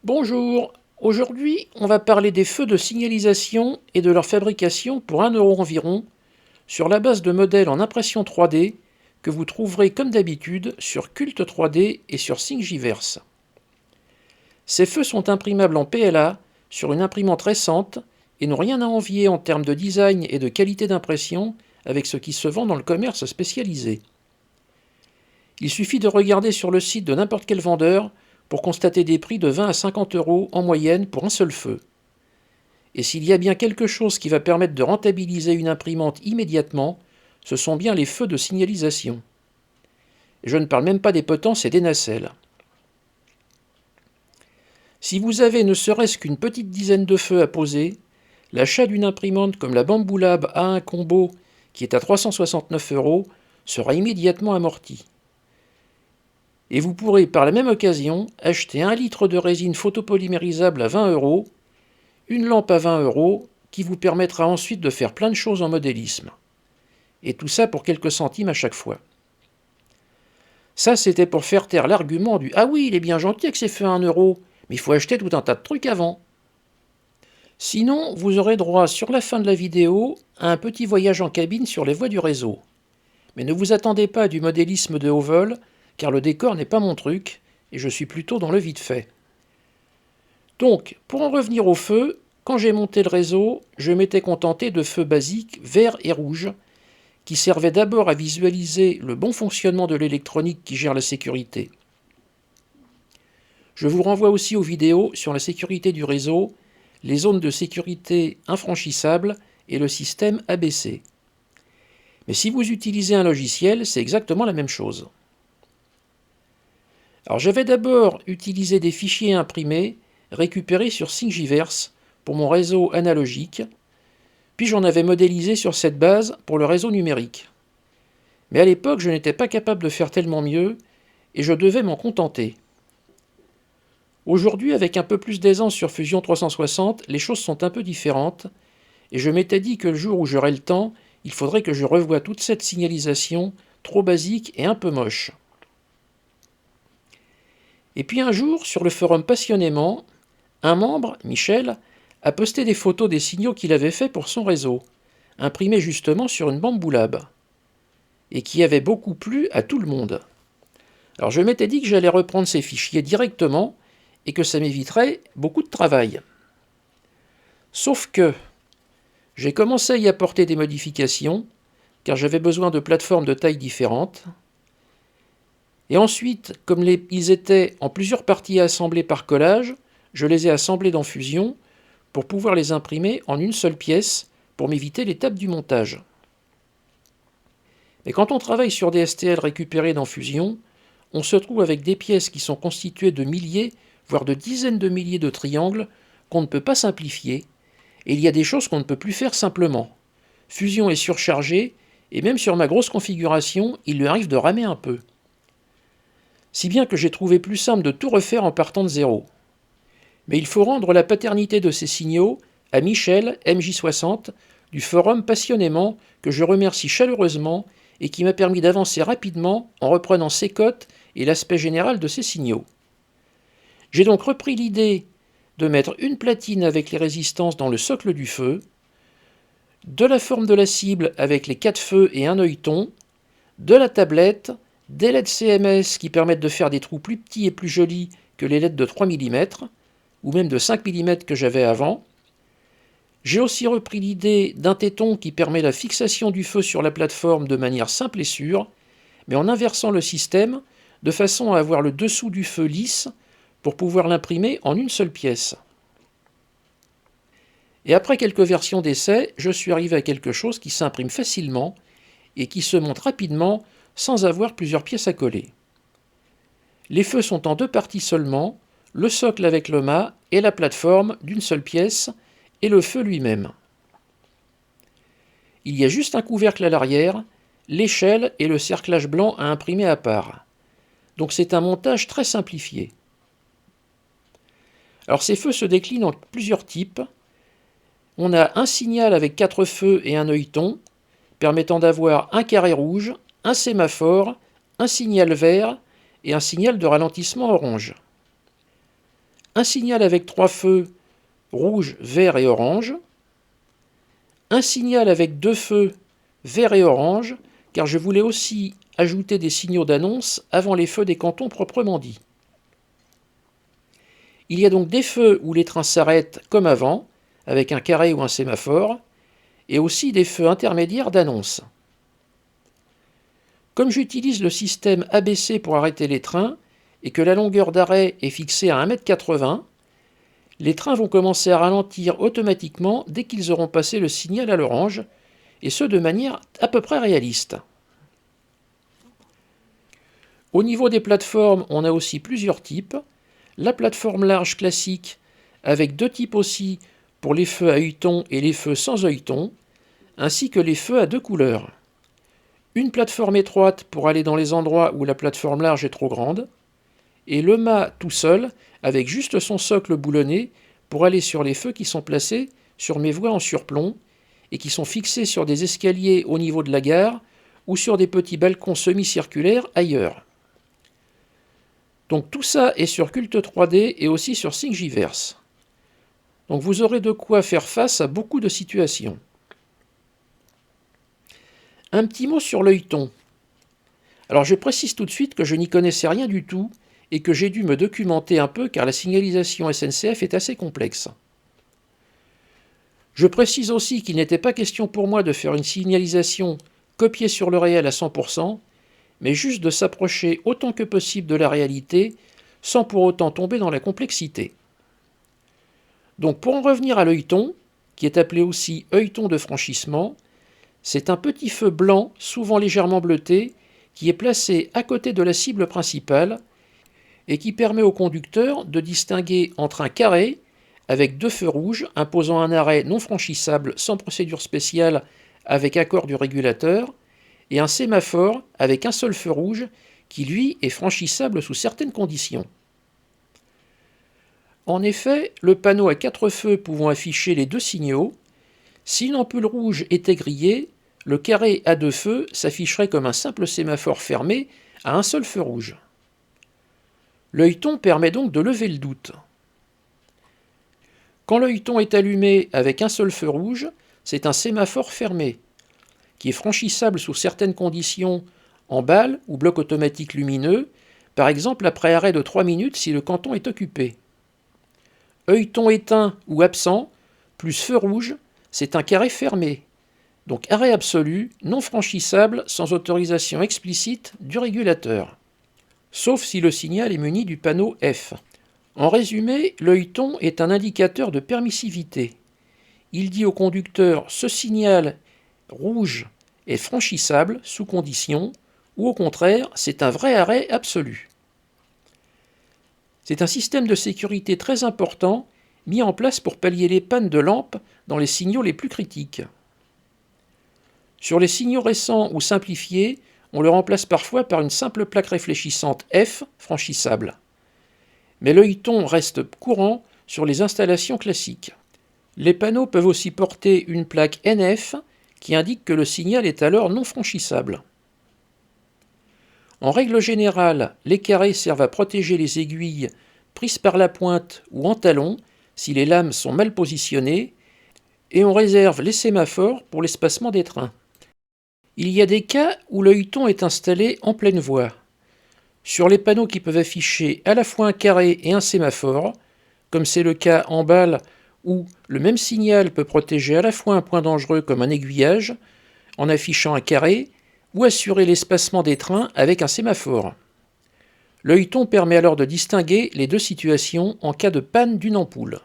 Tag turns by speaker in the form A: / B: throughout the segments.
A: Bonjour, aujourd'hui on va parler des feux de signalisation et de leur fabrication pour 1 € environ sur la base de modèles en impression 3D que vous trouverez comme d'habitude sur Cult 3D et sur Thingiverse. Ces feux sont imprimables en PLA sur une imprimante récente et n'ont rien à envier en termes de design et de qualité d'impression avec ce qui se vend dans le commerce spécialisé. Il suffit de regarder sur le site de n'importe quel vendeur pour constater des prix de 20 à 50 € en moyenne pour un seul feu. Et s'il y a bien quelque chose qui va permettre de rentabiliser une imprimante immédiatement, ce sont bien les feux de signalisation. Et je ne parle même pas des potences et des nacelles. Si vous avez ne serait-ce qu'une petite dizaine de feux à poser, l'achat d'une imprimante comme la Bambu Lab A1 Combo, qui est à 369 €, sera immédiatement amorti. Et vous pourrez par la même occasion acheter 1 litre de résine photopolymérisable à 20 €, une lampe à 20 € qui vous permettra ensuite de faire plein de choses en modélisme. Et tout ça pour quelques centimes à chaque fois. Ça, c'était pour faire taire l'argument du « Ah oui, il est bien gentil avec ses feux à 1 €, mais il faut acheter tout un tas de trucs avant ». Sinon, vous aurez droit sur la fin de la vidéo à un petit voyage en cabine sur les voies du réseau. Mais ne vous attendez pas à du modélisme de haut vol, car le décor n'est pas mon truc, et je suis plutôt dans le vite fait. Donc, pour en revenir au feu, quand j'ai monté le réseau, je m'étais contenté de feux basiques verts et rouges, qui servaient d'abord à visualiser le bon fonctionnement de l'électronique qui gère la sécurité. Je vous renvoie aussi aux vidéos sur la sécurité du réseau, les zones de sécurité infranchissables et le système ABC. Mais si vous utilisez un logiciel, c'est exactement la même chose. Alors j'avais d'abord utilisé des fichiers imprimés récupérés sur Thingiverse pour mon réseau analogique, puis j'en avais modélisé sur cette base pour le réseau numérique. Mais à l'époque, je n'étais pas capable de faire tellement mieux et je devais m'en contenter. Aujourd'hui, avec un peu plus d'aisance sur Fusion 360, les choses sont un peu différentes et je m'étais dit que le jour où j'aurai le temps, il faudrait que je revoie toute cette signalisation trop basique et un peu moche. Et puis un jour, sur le forum Passionnément, un membre, Michel, a posté des photos des signaux qu'il avait faits pour son réseau, imprimés justement sur une Bambu Lab, et qui avaient beaucoup plu à tout le monde. Alors je m'étais dit que j'allais reprendre ces fichiers directement et que ça m'éviterait beaucoup de travail. Sauf que j'ai commencé à y apporter des modifications, car j'avais besoin de plateformes de tailles différentes. Et ensuite, comme ils étaient en plusieurs parties assemblées par collage, je les ai assemblés dans Fusion pour pouvoir les imprimer en une seule pièce pour m'éviter l'étape du montage. Mais quand on travaille sur des STL récupérés dans Fusion, on se trouve avec des pièces qui sont constituées de milliers, voire de dizaines de milliers de triangles qu'on ne peut pas simplifier, et il y a des choses qu'on ne peut plus faire simplement. Fusion est surchargé, et même sur ma grosse configuration, il lui arrive de ramer un peu. Si bien que j'ai trouvé plus simple de tout refaire en partant de zéro. Mais il faut rendre la paternité de ces signaux à Michel, MJ60, du forum Passionnément, que je remercie chaleureusement et qui m'a permis d'avancer rapidement en reprenant ses cotes et l'aspect général de ces signaux. J'ai donc repris l'idée de mettre une platine avec les résistances dans le socle du feu, de la forme de la cible avec les 4 feux et un œilleton, de la tablette, des LED CMS qui permettent de faire des trous plus petits et plus jolis que les LED de 3 mm, ou même de 5 mm que j'avais avant. J'ai aussi repris l'idée d'un téton qui permet la fixation du feu sur la plateforme de manière simple et sûre, mais en inversant le système, de façon à avoir le dessous du feu lisse pour pouvoir l'imprimer en une seule pièce. Et après quelques versions d'essai, je suis arrivé à quelque chose qui s'imprime facilement et qui se monte rapidement sans avoir plusieurs pièces à coller. Les feux sont en 2 parties seulement, le socle avec le mât et la plateforme d'une seule pièce et le feu lui-même. Il y a juste un couvercle à l'arrière, l'échelle et le cerclage blanc à imprimer à part. Donc c'est un montage très simplifié. Alors ces feux se déclinent en plusieurs types. On a un signal avec 4 feux et un œilleton, permettant d'avoir un carré rouge, un sémaphore, un signal vert et un signal de ralentissement orange. un signal avec 3 feux, rouge, vert et orange, un signal avec 2 feux, vert et orange, car je voulais aussi ajouter des signaux d'annonce avant les feux des cantons proprement dits. Il y a donc des feux où les trains s'arrêtent comme avant, avec un carré ou un sémaphore, et aussi des feux intermédiaires d'annonce. Comme j'utilise le système ABC pour arrêter les trains, et que la longueur d'arrêt est fixée à 1,80 m, les trains vont commencer à ralentir automatiquement dès qu'ils auront passé le signal à l'orange, et ce de manière à peu près réaliste. Au niveau des plateformes, on a aussi plusieurs types. La plateforme large classique, avec 2 types aussi pour les feux à œilleton et les feux sans œilleton, ainsi que les feux à 2 couleurs. Une plateforme étroite pour aller dans les endroits où la plateforme large est trop grande, et le mât tout seul, avec juste son socle boulonné, pour aller sur les feux qui sont placés sur mes voies en surplomb, et qui sont fixés sur des escaliers au niveau de la gare, ou sur des petits balcons semi-circulaires ailleurs. Donc tout ça est sur Cult 3D et aussi sur Thingiverse. Donc vous aurez de quoi faire face à beaucoup de situations. Un petit mot sur l'œilleton. Alors je précise tout de suite que je n'y connaissais rien du tout et que j'ai dû me documenter un peu car la signalisation SNCF est assez complexe. Je précise aussi qu'il n'était pas question pour moi de faire une signalisation copiée sur le réel à 100%, mais juste de s'approcher autant que possible de la réalité, sans pour autant tomber dans la complexité. Donc pour en revenir à l'œilleton, qui est appelé aussi œilleton de franchissement, c'est un petit feu blanc, souvent légèrement bleuté, qui est placé à côté de la cible principale et qui permet au conducteur de distinguer entre un carré avec 2 feux rouges imposant un arrêt non franchissable sans procédure spéciale avec accord du régulateur, et un sémaphore avec un seul feu rouge qui, lui, est franchissable sous certaines conditions. En effet, le panneau à 4 feux pouvant afficher les 2 signaux, si l'ampoule rouge était grillée, le carré à 2 feux s'afficherait comme un simple sémaphore fermé à un seul feu rouge. L'œilleton permet donc de lever le doute. Quand l'œilleton est allumé avec un seul feu rouge, c'est un sémaphore fermé, qui est franchissable sous certaines conditions en balle ou bloc automatique lumineux, par exemple après arrêt de 3 minutes si le canton est occupé. Œilleton éteint ou absent, plus feu rouge, c'est un carré fermé, donc arrêt absolu, non franchissable sans autorisation explicite du régulateur, sauf si le signal est muni du panneau F. En résumé, l'œilleton est un indicateur de permissivité. Il dit au conducteur « ce signal rouge est franchissable sous condition » ou au contraire, c'est un vrai arrêt absolu. C'est un système de sécurité très important mis en place pour pallier les pannes de lampes dans les signaux les plus critiques. Sur les signaux récents ou simplifiés, on le remplace parfois par une simple plaque réfléchissante F franchissable. Mais l'œilleton reste courant sur les installations classiques. Les panneaux peuvent aussi porter une plaque NF qui indique que le signal est alors non franchissable. En règle générale, les carrés servent à protéger les aiguilles prises par la pointe ou en talon si les lames sont mal positionnées, et on réserve les sémaphores pour l'espacement des trains. Il y a des cas où l'œilleton est installé en pleine voie. Sur les panneaux qui peuvent afficher à la fois un carré et un sémaphore, comme c'est le cas en balle où le même signal peut protéger à la fois un point dangereux comme un aiguillage, en affichant un carré, ou assurer l'espacement des trains avec un sémaphore. L'œilleton permet alors de distinguer les 2 situations en cas de panne d'une ampoule.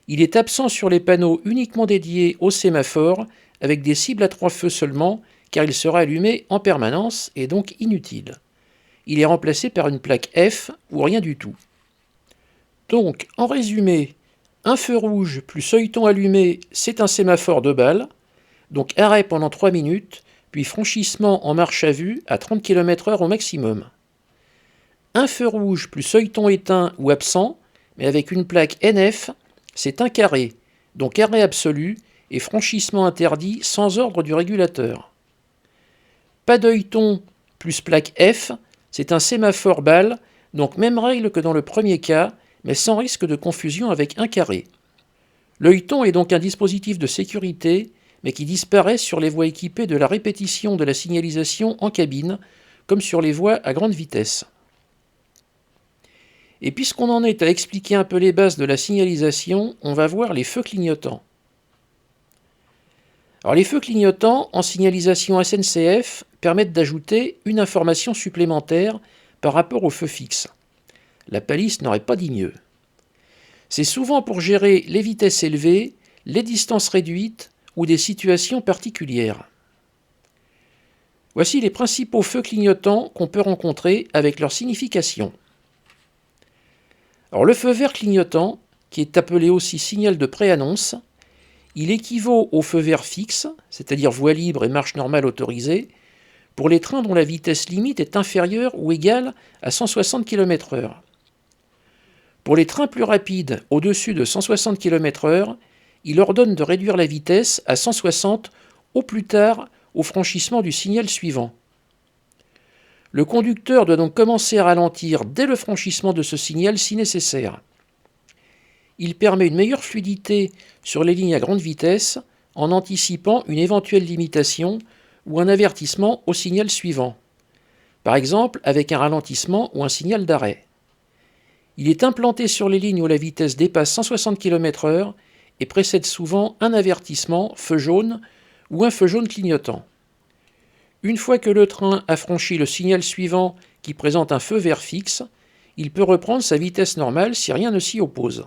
A: Il est absent sur les panneaux uniquement dédiés au sémaphore, avec des cibles à 3 feux seulement, car il sera allumé en permanence et donc inutile. Il est remplacé par une plaque F ou rien du tout. Donc, en résumé, un feu rouge plus œilleton allumé, c'est un sémaphore de balle, donc arrêt pendant 3 minutes, puis franchissement en marche à vue à 30 km/h au maximum. Un feu rouge plus œilleton éteint ou absent, mais avec une plaque NF, c'est un carré, donc arrêt absolu et franchissement interdit sans ordre du régulateur. Pas d'œilleton plus plaque F, c'est un sémaphore balle, donc même règle que dans le premier cas, mais sans risque de confusion avec un carré. L'œilleton est donc un dispositif de sécurité, mais qui disparaît sur les voies équipées de la répétition de la signalisation en cabine, comme sur les voies à grande vitesse. Et puisqu'on en est à expliquer un peu les bases de la signalisation, on va voir les feux clignotants. Alors les feux clignotants en signalisation SNCF permettent d'ajouter une information supplémentaire par rapport aux feux fixes. La palisse n'aurait pas dit mieux. C'est souvent pour gérer les vitesses élevées, les distances réduites ou des situations particulières. Voici les principaux feux clignotants qu'on peut rencontrer avec leur signification. Alors le feu vert clignotant, qui est appelé aussi signal de préannonce, il équivaut au feu vert fixe, c'est-à-dire voie libre et marche normale autorisée, pour les trains dont la vitesse limite est inférieure ou égale à 160 km/h. Pour les trains plus rapides, au-dessus de 160 km/h, il ordonne de réduire la vitesse à 160 au plus tard au franchissement du signal suivant. Le conducteur doit donc commencer à ralentir dès le franchissement de ce signal si nécessaire. Il permet une meilleure fluidité sur les lignes à grande vitesse en anticipant une éventuelle limitation ou un avertissement au signal suivant, par exemple avec un ralentissement ou un signal d'arrêt. Il est implanté sur les lignes où la vitesse dépasse 160 km/h et précède souvent un avertissement, feu jaune ou un feu jaune clignotant. Une fois que le train a franchi le signal suivant qui présente un feu vert fixe, il peut reprendre sa vitesse normale si rien ne s'y oppose.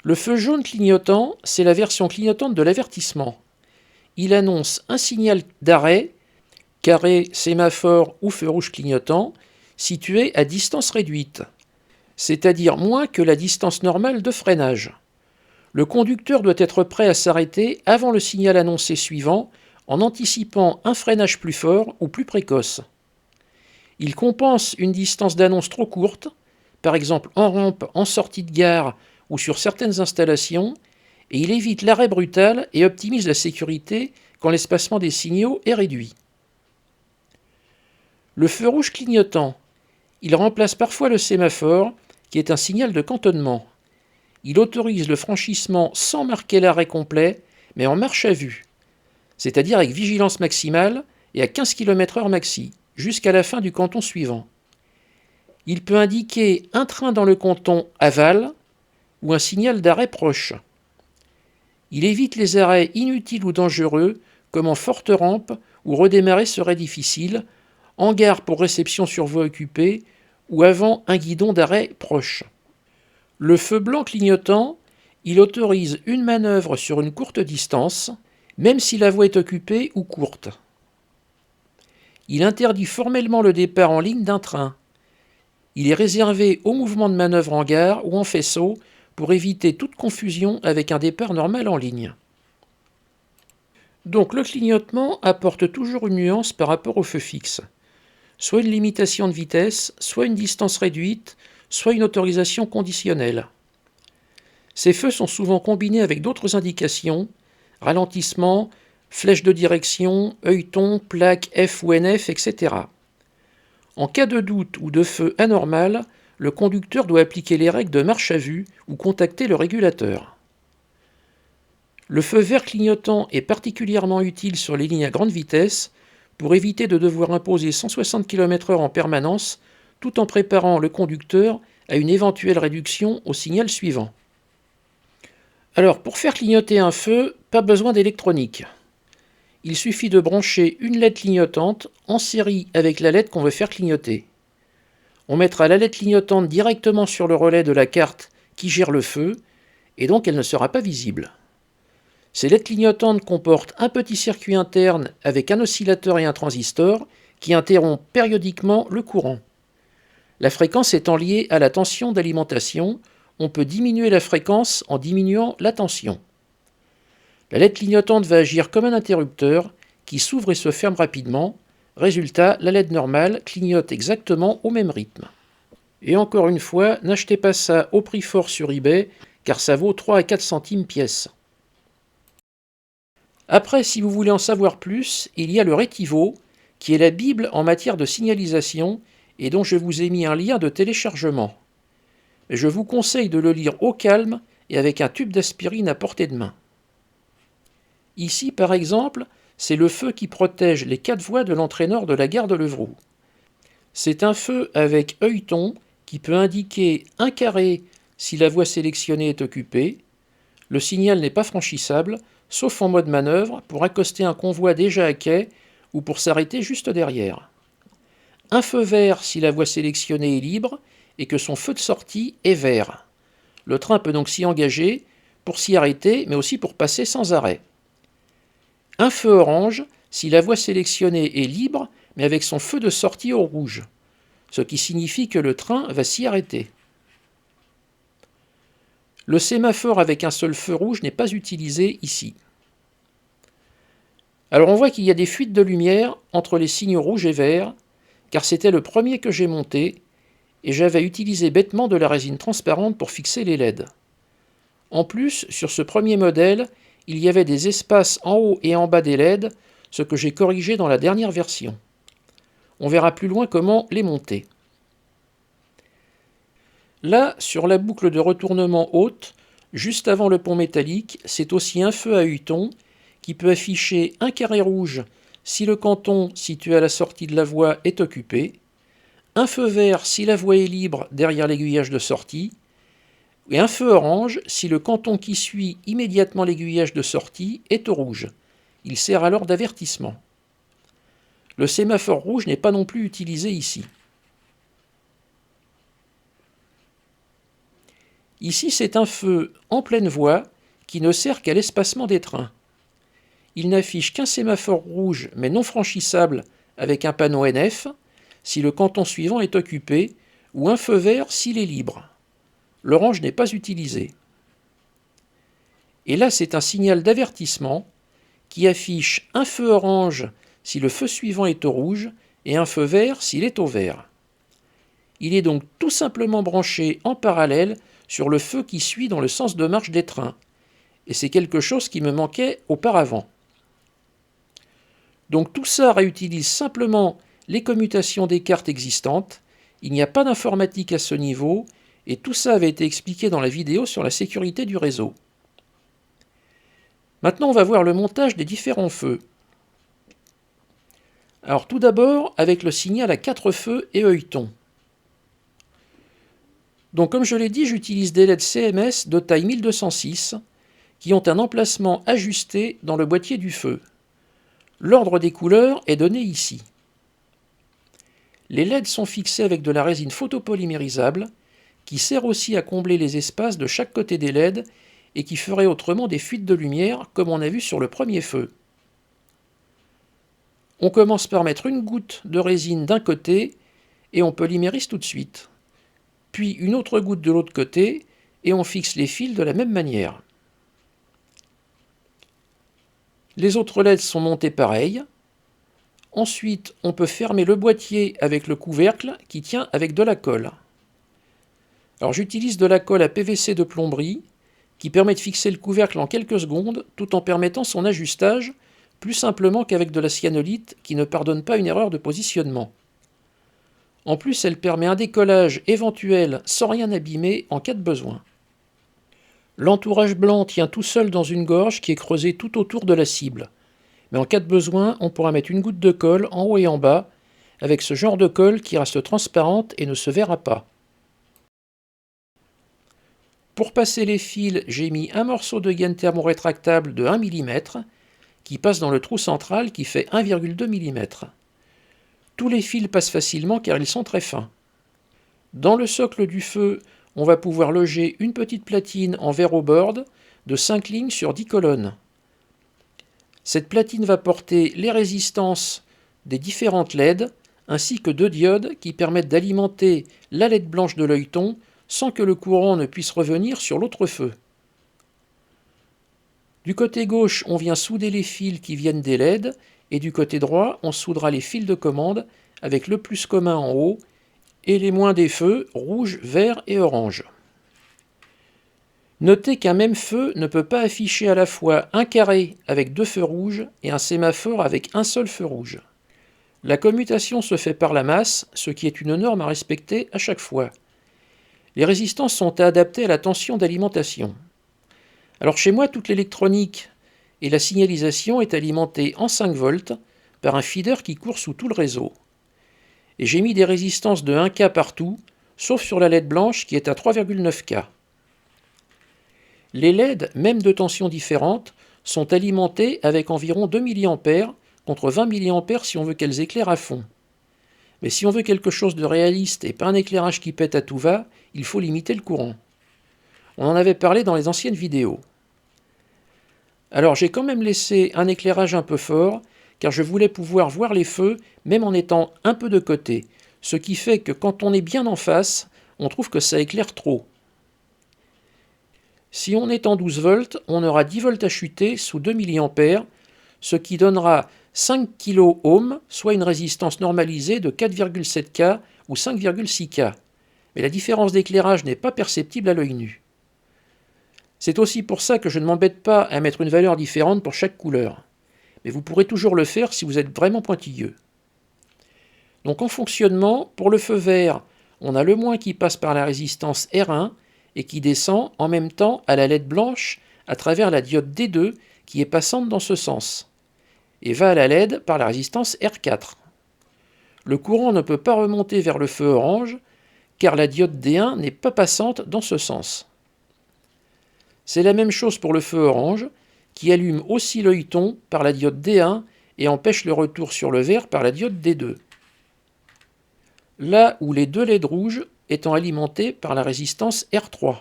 A: Le feu jaune clignotant, c'est la version clignotante de l'avertissement. Il annonce un signal d'arrêt, carré, sémaphore ou feu rouge clignotant, situé à distance réduite, c'est-à-dire moins que la distance normale de freinage. Le conducteur doit être prêt à s'arrêter avant le signal annoncé suivant, en anticipant un freinage plus fort ou plus précoce. Il compense une distance d'annonce trop courte, par exemple en rampe, en sortie de gare ou sur certaines installations, et il évite l'arrêt brutal et optimise la sécurité quand l'espacement des signaux est réduit. Le feu rouge clignotant, il remplace parfois le sémaphore, qui est un signal de cantonnement. Il autorise le franchissement sans marquer l'arrêt complet, mais en marche à vue, c'est-à-dire avec vigilance maximale et à 15 km/h maxi, jusqu'à la fin du canton suivant. Il peut indiquer un train dans le canton aval ou un signal d'arrêt proche. Il évite les arrêts inutiles ou dangereux, comme en forte rampe où redémarrer serait difficile, en gare pour réception sur voie occupée ou avant un guidon d'arrêt proche. Le feu blanc clignotant, il autorise une manœuvre sur une courte distance, même si la voie est occupée ou courte. Il interdit formellement le départ en ligne d'un train. Il est réservé au mouvement de manœuvre en gare ou en faisceau pour éviter toute confusion avec un départ normal en ligne. Donc le clignotement apporte toujours une nuance par rapport au feu fixe. Soit une limitation de vitesse, soit une distance réduite, soit une autorisation conditionnelle. Ces feux sont souvent combinés avec d'autres indications, ralentissement, flèche de direction, œilleton, plaque F ou NF, etc. En cas de doute ou de feu anormal, le conducteur doit appliquer les règles de marche à vue ou contacter le régulateur. Le feu vert clignotant est particulièrement utile sur les lignes à grande vitesse pour éviter de devoir imposer 160 km/h en permanence tout en préparant le conducteur à une éventuelle réduction au signal suivant. Alors, pour faire clignoter un feu, pas besoin d'électronique. Il suffit de brancher une LED clignotante en série avec la LED qu'on veut faire clignoter. On mettra la LED clignotante directement sur le relais de la carte qui gère le feu, et donc elle ne sera pas visible. Ces LED clignotantes comportent un petit circuit interne avec un oscillateur et un transistor qui interrompt périodiquement le courant. La fréquence étant liée à la tension d'alimentation, on peut diminuer la fréquence en diminuant la tension. La LED clignotante va agir comme un interrupteur qui s'ouvre et se ferme rapidement. Résultat, la LED normale clignote exactement au même rythme. Et encore une fois, n'achetez pas ça au prix fort sur eBay, car ça vaut 3 à 4 centimes pièce. Après, si vous voulez en savoir plus, il y a le Rétivo, qui est la Bible en matière de signalisation et dont je vous ai mis un lien de téléchargement. mais je vous conseille de le lire au calme et avec un tube d'aspirine à portée de main. Ici, par exemple, c'est le feu qui protège les 4 voies de l'entraîneur de la gare de Levroux. C'est un feu avec œilleton qui peut indiquer un carré si la voie sélectionnée est occupée. Le signal n'est pas franchissable, sauf en mode manœuvre, pour accoster un convoi déjà à quai ou pour s'arrêter juste derrière. Un feu vert si la voie sélectionnée est libre et que son feu de sortie est vert. Le train peut donc s'y engager pour s'y arrêter, mais aussi pour passer sans arrêt. Un feu orange si la voie sélectionnée est libre, mais avec son feu de sortie au rouge, ce qui signifie que le train va s'y arrêter. Le sémaphore avec un seul feu rouge n'est pas utilisé ici. Alors on voit qu'il y a des fuites de lumière entre les signaux rouges et verts, car c'était le premier que j'ai monté, et j'avais utilisé bêtement de la résine transparente pour fixer les LED. En plus, sur ce premier modèle, il y avait des espaces en haut et en bas des LED, ce que j'ai corrigé dans la dernière version. On verra plus loin comment les monter. Là, sur la boucle de retournement haute, juste avant le pont métallique, c'est aussi un feu à œilleton qui peut afficher un carré rouge si le canton situé à la sortie de la voie est occupé, un feu vert si la voie est libre derrière l'aiguillage de sortie, et un feu orange si le canton qui suit immédiatement l'aiguillage de sortie est au rouge. Il sert alors d'avertissement. Le sémaphore rouge n'est pas non plus utilisé ici. Ici, c'est un feu en pleine voie qui ne sert qu'à l'espacement des trains. Il n'affiche qu'un sémaphore rouge mais non franchissable avec un panneau NF si le canton suivant est occupé ou un feu vert s'il est libre. L'orange n'est pas utilisé. Et là, c'est un signal d'avertissement qui affiche un feu orange si le feu suivant est au rouge et un feu vert s'il est au vert. Il est donc tout simplement branché en parallèle sur le feu qui suit dans le sens de marche des trains. Et c'est quelque chose qui me manquait auparavant. Donc tout ça réutilise simplement les commutations des cartes existantes. Il n'y a pas d'informatique à ce niveau et tout ça avait été expliqué dans la vidéo sur la sécurité du réseau. Maintenant, on va voir le montage des différents feux. Alors tout d'abord avec le signal à 4 feux et œilleton. Donc comme je l'ai dit, j'utilise des LED CMS de taille 1206 qui ont un emplacement ajusté dans le boîtier du feu. L'ordre des couleurs est donné ici. Les LED sont fixés avec de la résine photopolymérisable qui sert aussi à combler les espaces de chaque côté des LED et qui ferait autrement des fuites de lumière comme on a vu sur le premier feu. On commence par mettre une goutte de résine d'un côté et on polymérise tout de suite. Puis une autre goutte de l'autre côté et on fixe les fils de la même manière. Les autres LED sont montés pareil. Ensuite, on peut fermer le boîtier avec le couvercle qui tient avec de la colle. Alors j'utilise de la colle à PVC de plomberie qui permet de fixer le couvercle en quelques secondes tout en permettant son ajustage plus simplement qu'avec de la cyanolite qui ne pardonne pas une erreur de positionnement. En plus, elle permet un décollage éventuel sans rien abîmer en cas de besoin. L'entourage blanc tient tout seul dans une gorge qui est creusée tout autour de la cible. Mais en cas de besoin, on pourra mettre une goutte de colle en haut et en bas, avec ce genre de colle qui reste transparente et ne se verra pas. Pour passer les fils, j'ai mis un morceau de gaine thermorétractable de 1 mm qui passe dans le trou central qui fait 1,2 mm. Tous les fils passent facilement car ils sont très fins. Dans le socle du feu, on va pouvoir loger une petite platine en verre au board de 5 lignes sur 10 colonnes. Cette platine va porter les résistances des différentes LED ainsi que 2 diodes qui permettent d'alimenter la LED blanche de l'œilleton sans que le courant ne puisse revenir sur l'autre feu. Du côté gauche, on vient souder les fils qui viennent des LED et du côté droit, on soudera les fils de commande avec le plus commun en haut et les moins des feux rouge, vert et orange. Notez qu'un même feu ne peut pas afficher à la fois un carré avec 2 feux rouges et un sémaphore avec un seul feu rouge. La commutation se fait par la masse, ce qui est une norme à respecter à chaque fois. Les résistances sont adaptées à la tension d'alimentation. Alors chez moi, toute l'électronique et la signalisation est alimentée en 5 volts par un feeder qui court sous tout le réseau. Et j'ai mis des résistances de 1K partout, sauf sur la LED blanche qui est à 3,9K. Les LED, même de tensions différentes, sont alimentés avec environ 2 mA contre 20 mA si on veut qu'elles éclairent à fond. Mais si on veut quelque chose de réaliste et pas un éclairage qui pète à tout va, il faut limiter le courant. On en avait parlé dans les anciennes vidéos. Alors j'ai quand même laissé un éclairage un peu fort, car je voulais pouvoir voir les feux même en étant un peu de côté, ce qui fait que quand on est bien en face, on trouve que ça éclaire trop. Si on est en 12 volts, on aura 10 volts à chuter sous 2 mA, ce qui donnera 5 kΩ, soit une résistance normalisée de 4,7K ou 5,6K. Mais la différence d'éclairage n'est pas perceptible à l'œil nu. C'est aussi pour ça que je ne m'embête pas à mettre une valeur différente pour chaque couleur. Mais vous pourrez toujours le faire si vous êtes vraiment pointilleux. Donc en fonctionnement, pour le feu vert, on a le moins qui passe par la résistance R1 et qui descend en même temps à la LED blanche à travers la diode D2 qui est passante dans ce sens, et va à la LED par la résistance R4. Le courant ne peut pas remonter vers le feu orange, car la diode D1 n'est pas passante dans ce sens. C'est la même chose pour le feu orange, qui allume aussi l'œilleton par la diode D1 et empêche le retour sur le vert par la diode D2. Là où les deux LED rouges étant alimentés par la résistance R3.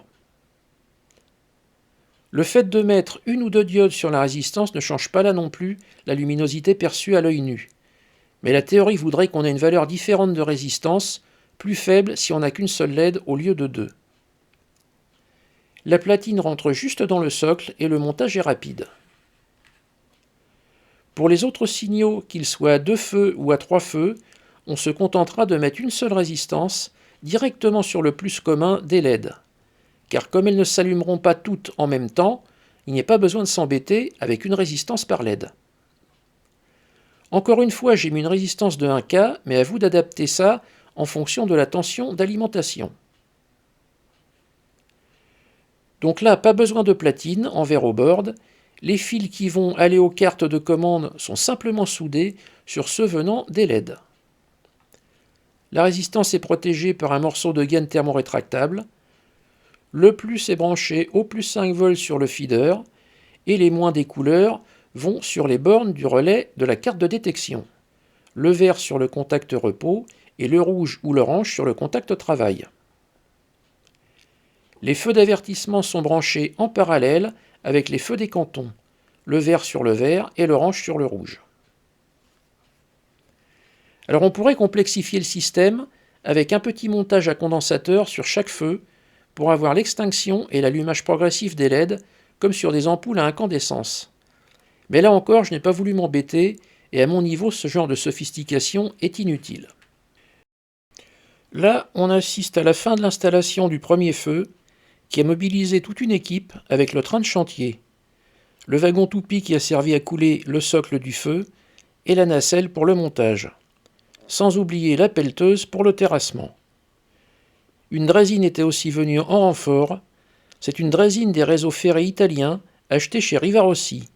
A: Le fait de mettre une ou deux diodes sur la résistance ne change pas là non plus la luminosité perçue à l'œil nu. Mais la théorie voudrait qu'on ait une valeur différente de résistance, plus faible si on n'a qu'une seule LED au lieu de deux. La platine rentre juste dans le socle et le montage est rapide. Pour les autres signaux, qu'ils soient à 2 feux ou à 3 feux, on se contentera de mettre une seule résistance directement sur le plus commun des LED. Car comme elles ne s'allumeront pas toutes en même temps, il n'y a pas besoin de s'embêter avec une résistance par LED. Encore une fois, j'ai mis une résistance de 1K, mais à vous d'adapter ça en fonction de la tension d'alimentation. Donc là, pas besoin de platine en verre au board. Les fils qui vont aller aux cartes de commande sont simplement soudés sur ceux venant des LED. La résistance est protégée par un morceau de gaine thermorétractable. Le plus est branché au plus 5 volts sur le feeder et les moins des couleurs vont sur les bornes du relais de la carte de détection. Le vert sur le contact repos et le rouge ou l'orange sur le contact travail. Les feux d'avertissement sont branchés en parallèle avec les feux des cantons, le vert sur le vert et l'orange sur le rouge. Alors on pourrait complexifier le système avec un petit montage à condensateur sur chaque feu pour avoir l'extinction et l'allumage progressif des LED comme sur des ampoules à incandescence. Mais là encore, je n'ai pas voulu m'embêter et à mon niveau, ce genre de sophistication est inutile. Là, on assiste à la fin de l'installation du premier feu qui a mobilisé toute une équipe avec le train de chantier, le wagon toupie qui a servi à couler le socle du feu et la nacelle pour le montage, sans oublier la pelleteuse pour le terrassement. Une draisine était aussi venue en renfort, c'est une draisine des réseaux ferrés italiens achetée chez Rivarossi.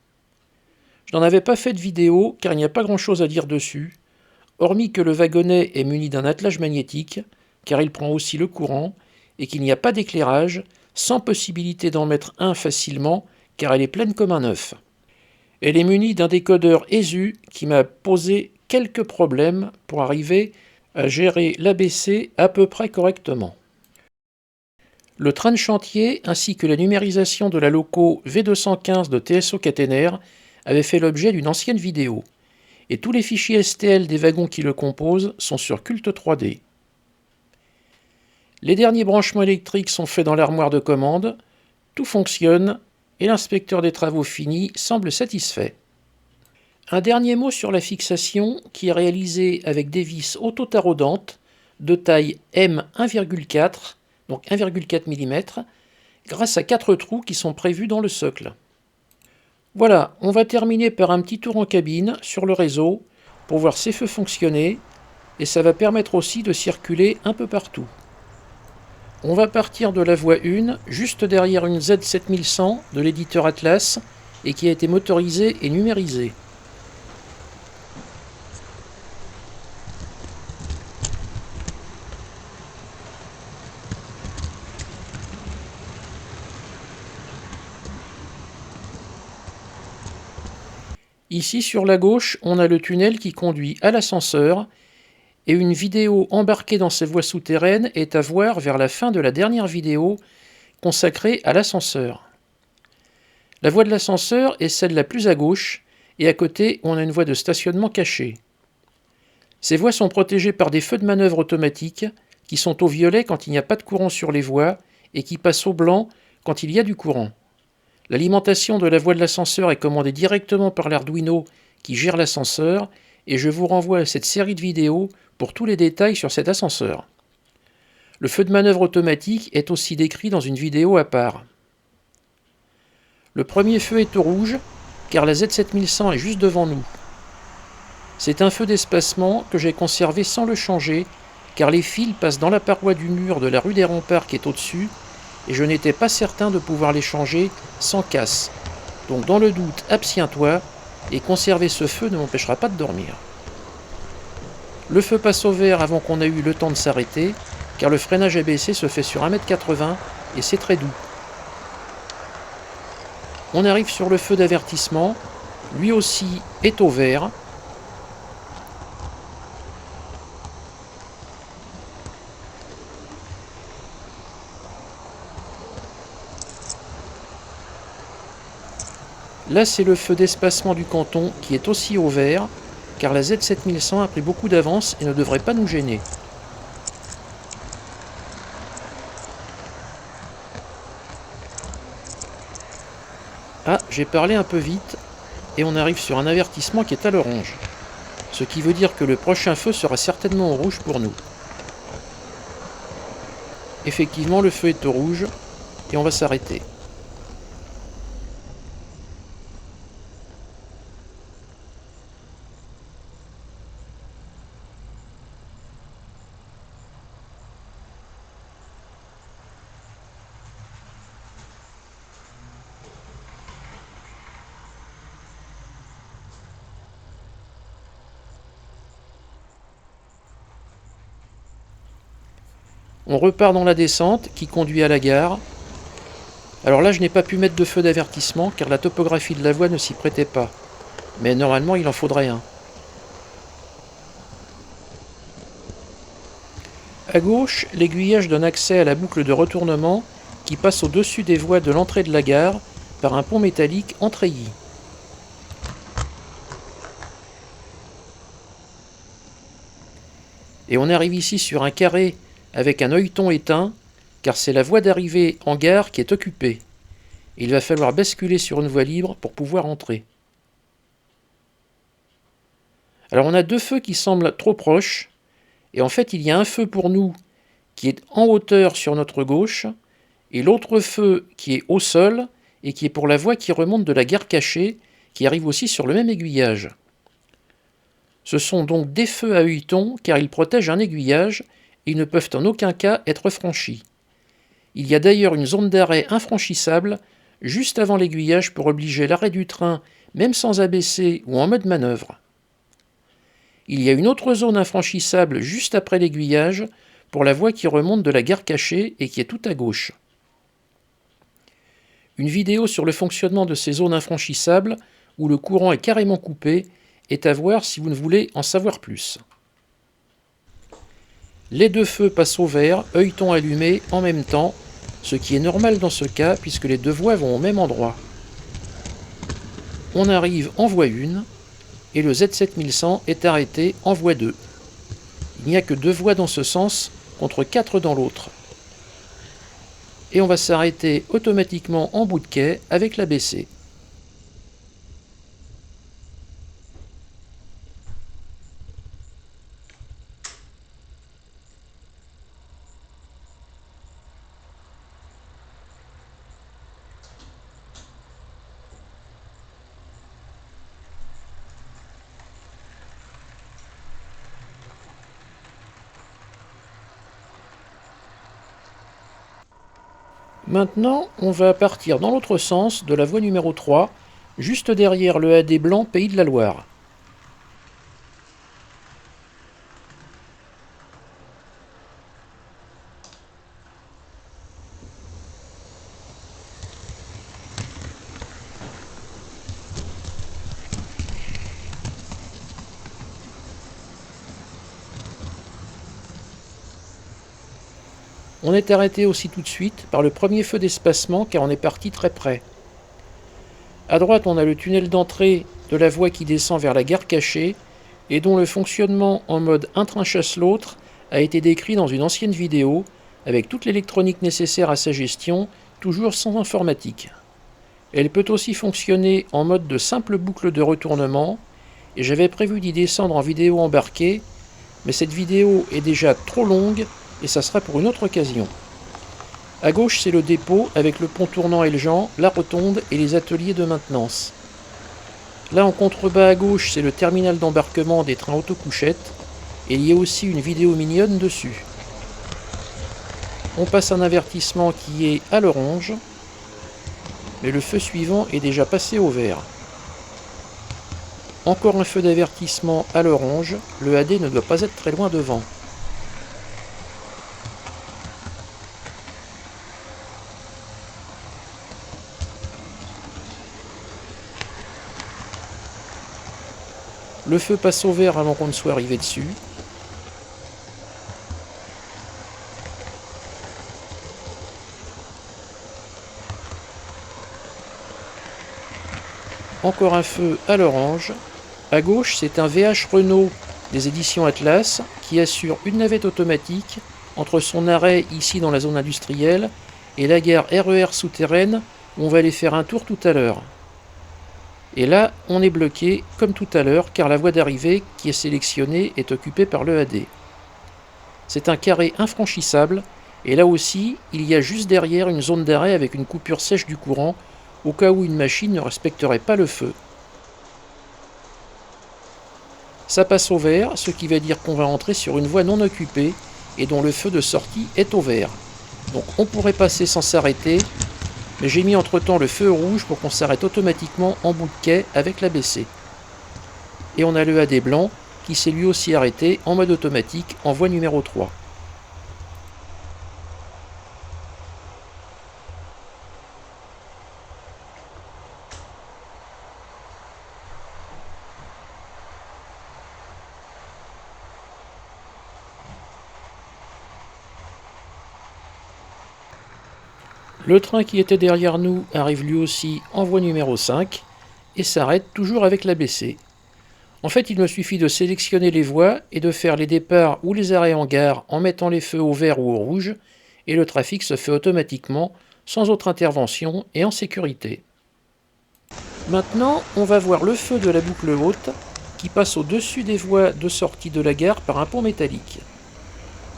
A: Je n'en avais pas fait de vidéo car il n'y a pas grand chose à dire dessus, hormis que le wagonnet est muni d'un attelage magnétique, car il prend aussi le courant, et qu'il n'y a pas d'éclairage, sans possibilité d'en mettre un facilement, car elle est pleine comme un œuf. Elle est munie d'un décodeur ESU qui m'a posé quelques problèmes pour arriver à gérer l'ABC à peu près correctement. Le train de chantier ainsi que la numérisation de la loco V215 de TSO Caténaire avaient fait l'objet d'une ancienne vidéo, et tous les fichiers STL des wagons qui le composent sont sur Cult 3D. Les derniers branchements électriques sont faits dans l'armoire de commande, tout fonctionne et l'inspecteur des travaux finis semble satisfait. Un dernier mot sur la fixation qui est réalisée avec des vis auto-taraudantes de taille M1,4, donc 1,4 mm, grâce à 4 trous qui sont prévus dans le socle. Voilà, on va terminer par un petit tour en cabine sur le réseau pour voir ces feux fonctionner et ça va permettre aussi de circuler un peu partout. On va partir de la voie 1, juste derrière une Z7100 de l'éditeur Atlas, et qui a été motorisée et numérisée. Ici sur la gauche, on a le tunnel qui conduit à l'ascenseur, et une vidéo embarquée dans ces voies souterraines est à voir vers la fin de la dernière vidéo consacrée à l'ascenseur. La voie de l'ascenseur est celle la plus à gauche, et à côté, on a une voie de stationnement cachée. Ces voies sont protégées par des feux de manœuvre automatiques qui sont au violet quand il n'y a pas de courant sur les voies et qui passent au blanc quand il y a du courant. L'alimentation de la voie de l'ascenseur est commandée directement par l'Arduino qui gère l'ascenseur, et je vous renvoie à cette série de vidéos pour tous les détails sur cet ascenseur. Le feu de manœuvre automatique est aussi décrit dans une vidéo à part. Le premier feu est au rouge, car la Z7100 est juste devant nous. C'est un feu d'espacement que j'ai conservé sans le changer, car les fils passent dans la paroi du mur de la rue des Remparts qui est au-dessus, et je n'étais pas certain de pouvoir les changer sans casse. Donc dans le doute, abstiens-toi, et conserver ce feu ne m'empêchera pas de dormir. Le feu passe au vert avant qu'on ait eu le temps de s'arrêter, car le freinage ABS se fait sur 1,80 m et c'est très doux. On arrive sur le feu d'avertissement, lui aussi est au vert. Là, c'est le feu d'espacement du canton qui est aussi au vert, car la Z7100 a pris beaucoup d'avance et ne devrait pas nous gêner. Ah, j'ai parlé un peu vite, et on arrive sur un avertissement qui est à l'orange. Ce qui veut dire que le prochain feu sera certainement au rouge pour nous. Effectivement, le feu est au rouge, et on va s'arrêter. On repart dans la descente qui conduit à la gare. Alors là, je n'ai pas pu mettre de feu d'avertissement car la topographie de la voie ne s'y prêtait pas. Mais normalement, il en faudrait un. À gauche, l'aiguillage donne accès à la boucle de retournement qui passe au-dessus des voies de l'entrée de la gare par un pont métallique en treillis. Et on arrive ici sur un carré avec un œilleton éteint, car c'est la voie d'arrivée en gare qui est occupée. Il va falloir basculer sur une voie libre pour pouvoir entrer. Alors on a deux feux qui semblent trop proches, et en fait il y a un feu pour nous qui est en hauteur sur notre gauche, et l'autre feu qui est au sol, et qui est pour la voie qui remonte de la gare cachée, qui arrive aussi sur le même aiguillage. Ce sont donc des feux à œilleton, car ils protègent un aiguillage, et ils ne peuvent en aucun cas être franchis. Il y a d'ailleurs une zone d'arrêt infranchissable, juste avant l'aiguillage pour obliger l'arrêt du train, même sans abaisser ou en mode manœuvre. Il y a une autre zone infranchissable juste après l'aiguillage, pour la voie qui remonte de la gare cachée et qui est tout à gauche. Une vidéo sur le fonctionnement de ces zones infranchissables, où le courant est carrément coupé, est à voir si vous ne voulez en savoir plus. Les deux feux passent au vert, œilleton allumé, en même temps, ce qui est normal dans ce cas puisque les deux voies vont au même endroit. On arrive en voie 1 et le Z7100 est arrêté en voie 2. Il n'y a que deux voies dans ce sens contre 4 dans l'autre. Et on va s'arrêter automatiquement en bout de quai avec l'ABC. Maintenant, on va partir dans l'autre sens de la voie numéro 3, juste derrière le AD blanc Pays de la Loire. On est arrêté aussi tout de suite par le premier feu d'espacement car on est parti très près. À droite, on a le tunnel d'entrée de la voie qui descend vers la gare cachée et dont le fonctionnement en mode un train chasse l'autre a été décrit dans une ancienne vidéo avec toute l'électronique nécessaire à sa gestion, toujours sans informatique. Elle peut aussi fonctionner en mode de simple boucle de retournement et j'avais prévu d'y descendre en vidéo embarquée, mais cette vidéo est déjà trop longue et ça sera pour une autre occasion. À gauche, c'est le dépôt avec le pont tournant Eljean, la rotonde et les ateliers de maintenance. Là, en contrebas à gauche, c'est le terminal d'embarquement des trains autocouchettes et il y a aussi une vidéo mignonne dessus. On passe un avertissement qui est à l'orange, mais le feu suivant est déjà passé au vert. Encore un feu d'avertissement à l'orange, le AD ne doit pas être très loin devant. Le feu passe au vert avant qu'on ne soit arrivé dessus. Encore un feu à l'orange. À gauche, c'est un VH Renault des éditions Atlas qui assure une navette automatique entre son arrêt ici dans la zone industrielle et la gare RER souterraine où on va aller faire un tour tout à l'heure. Et là, on est bloqué comme tout à l'heure car la voie d'arrivée qui est sélectionnée est occupée par le AD. C'est un carré infranchissable et là aussi, il y a juste derrière une zone d'arrêt avec une coupure sèche du courant au cas où une machine ne respecterait pas le feu. Ça passe au vert, ce qui va dire qu'on va entrer sur une voie non occupée et dont le feu de sortie est au vert. Donc on pourrait passer sans s'arrêter, mais j'ai mis entre-temps le feu rouge pour qu'on s'arrête automatiquement en bout de quai avec l'ABC. Et on a le AD blanc qui s'est lui aussi arrêté en mode automatique en voie numéro 3. Le train qui était derrière nous arrive lui aussi en voie numéro 5 et s'arrête toujours avec l'ABC. En fait, il me suffit de sélectionner les voies et de faire les départs ou les arrêts en gare en mettant les feux au vert ou au rouge, et le trafic se fait automatiquement, sans autre intervention et en sécurité. Maintenant, on va voir le feu de la boucle haute qui passe au-dessus des voies de sortie de la gare par un pont métallique.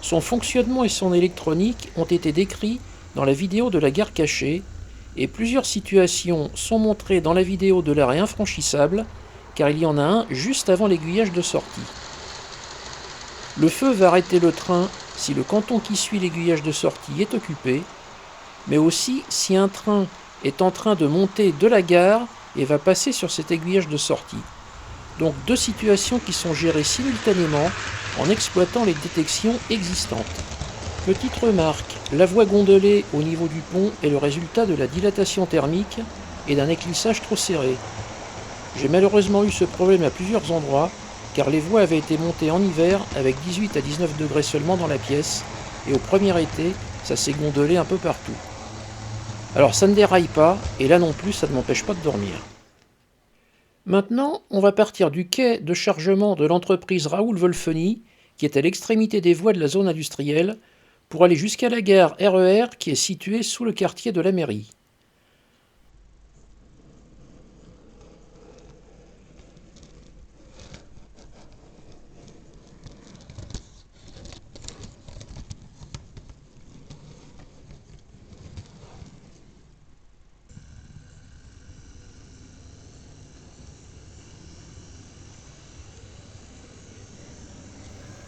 A: Son fonctionnement et son électronique ont été décrits dans la vidéo de la gare cachée, et plusieurs situations sont montrées dans la vidéo de l'arrêt infranchissable, car il y en a un juste avant l'aiguillage de sortie. Le feu va arrêter le train si le canton qui suit l'aiguillage de sortie est occupé, mais aussi si un train est en train de monter de la gare et va passer sur cet aiguillage de sortie. Donc deux situations qui sont gérées simultanément en exploitant les détections existantes. Petite remarque, la voie gondolée au niveau du pont est le résultat de la dilatation thermique et d'un éclissage trop serré. J'ai malheureusement eu ce problème à plusieurs endroits, car les voies avaient été montées en hiver avec 18 à 19 degrés seulement dans la pièce, et au premier été, ça s'est gondolé un peu partout. Alors ça ne déraille pas, et là non plus ça ne m'empêche pas de dormir. Maintenant, on va partir du quai de chargement de l'entreprise Raoul Wolfeny, qui est à l'extrémité des voies de la zone industrielle, pour aller jusqu'à la gare RER qui est située sous le quartier de la mairie.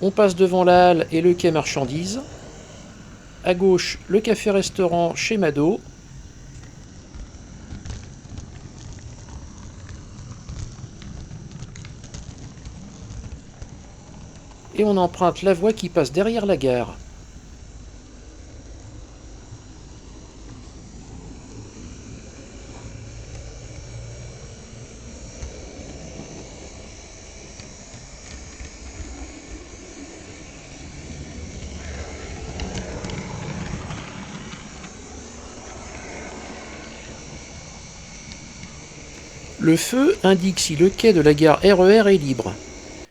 A: On passe devant la halle et le quai marchandises. À gauche, le café-restaurant chez Mado. Et on emprunte la voie qui passe derrière la gare. Le feu indique si le quai de la gare RER est libre.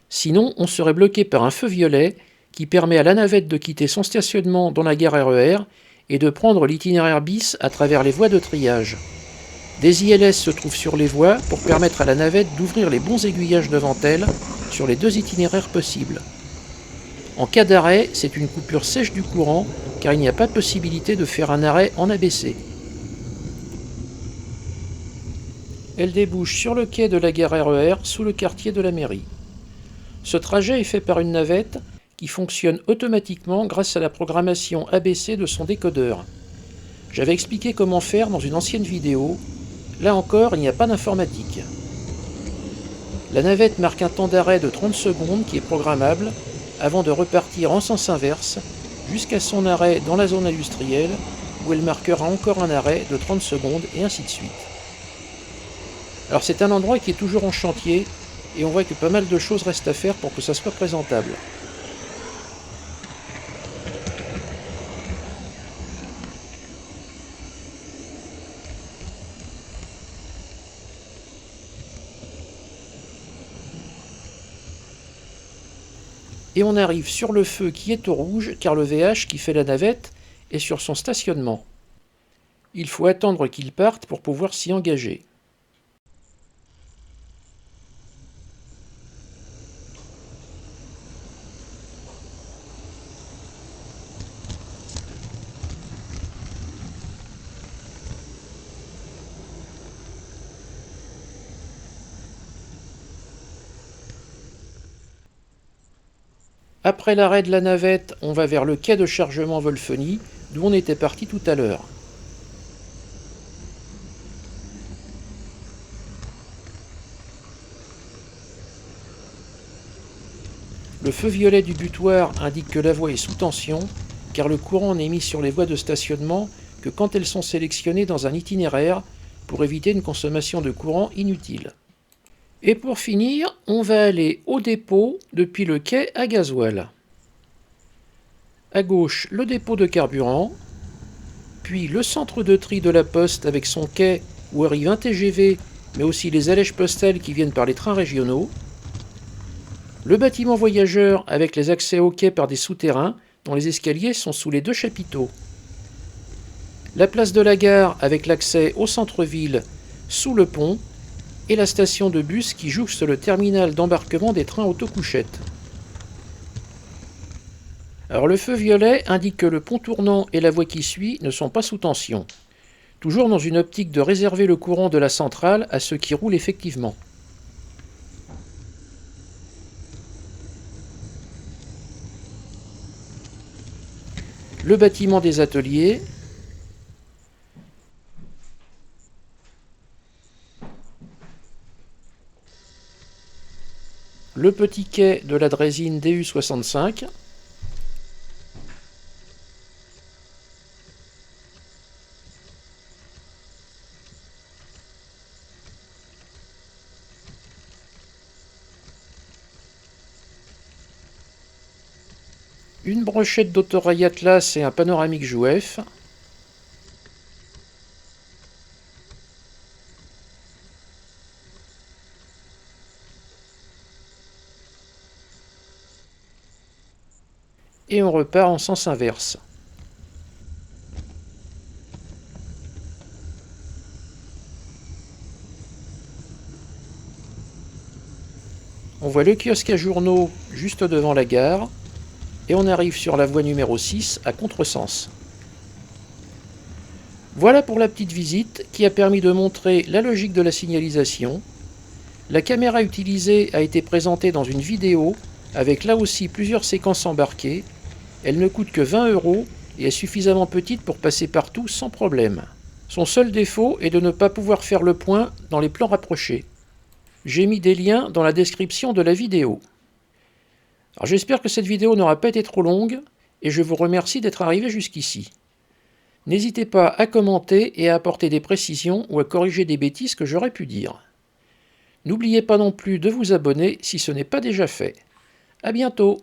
A: Sinon, on serait bloqué par un feu violet qui permet à la navette de quitter son stationnement dans la gare RER et de prendre l'itinéraire bis à travers les voies de triage. Des ILS se trouvent sur les voies pour permettre à la navette d'ouvrir les bons aiguillages devant elle sur les deux itinéraires possibles. En cas d'arrêt, c'est une coupure sèche du courant car il n'y a pas de possibilité de faire un arrêt en ABC. Elle débouche sur le quai de la gare RER sous le quartier de la mairie. Ce trajet est fait par une navette qui fonctionne automatiquement grâce à la programmation ABC de son décodeur. J'avais expliqué comment faire dans une ancienne vidéo. Là encore, il n'y a pas d'informatique. La navette marque un temps d'arrêt de 30 secondes qui est programmable avant de repartir en sens inverse jusqu'à son arrêt dans la zone industrielle où elle marquera encore un arrêt de 30 secondes et ainsi de suite. Alors c'est un endroit qui est toujours en chantier et on voit que pas mal de choses restent à faire pour que ça soit présentable. Et on arrive sur le feu qui est au rouge car le VH qui fait la navette est sur son stationnement. Il faut attendre qu'il parte pour pouvoir s'y engager. Après l'arrêt de la navette, on va vers le quai de chargement Wolfeny, d'où on était parti tout à l'heure. Le feu violet du butoir indique que la voie est sous tension, car le courant n'est mis sur les voies de stationnement que quand elles sont sélectionnées dans un itinéraire pour éviter une consommation de courant inutile. Et pour finir, on va aller au dépôt depuis le quai à gasoil. À gauche, le dépôt de carburant, puis le centre de tri de la poste avec son quai où arrive un TGV, mais aussi les allèges postales qui viennent par les trains régionaux, le bâtiment voyageur avec les accès au quai par des souterrains dont les escaliers sont sous les deux chapiteaux, la place de la gare avec l'accès au centre-ville sous le pont, et la station de bus qui jouxte le terminal d'embarquement des trains autocouchettes. Alors le feu violet indique que le pont tournant et la voie qui suit ne sont pas sous tension, toujours dans une optique de réserver le courant de la centrale à ceux qui roulent effectivement. Le bâtiment des ateliers, le petit quai de la draisine DU65, une brochette d'autorail Atlas et un panoramique Jouef, et on repart en sens inverse. On voit le kiosque à journaux juste devant la gare, et on arrive sur la voie numéro 6 à contresens. Voilà pour la petite visite qui a permis de montrer la logique de la signalisation. La caméra utilisée a été présentée dans une vidéo avec là aussi plusieurs séquences embarquées. Elle ne coûte que 20 € et est suffisamment petite pour passer partout sans problème. Son seul défaut est de ne pas pouvoir faire le point dans les plans rapprochés. J'ai mis des liens dans la description de la vidéo. Alors j'espère que cette vidéo n'aura pas été trop longue et je vous remercie d'être arrivé jusqu'ici. N'hésitez pas à commenter et à apporter des précisions ou à corriger des bêtises que j'aurais pu dire. N'oubliez pas non plus de vous abonner si ce n'est pas déjà fait. À bientôt!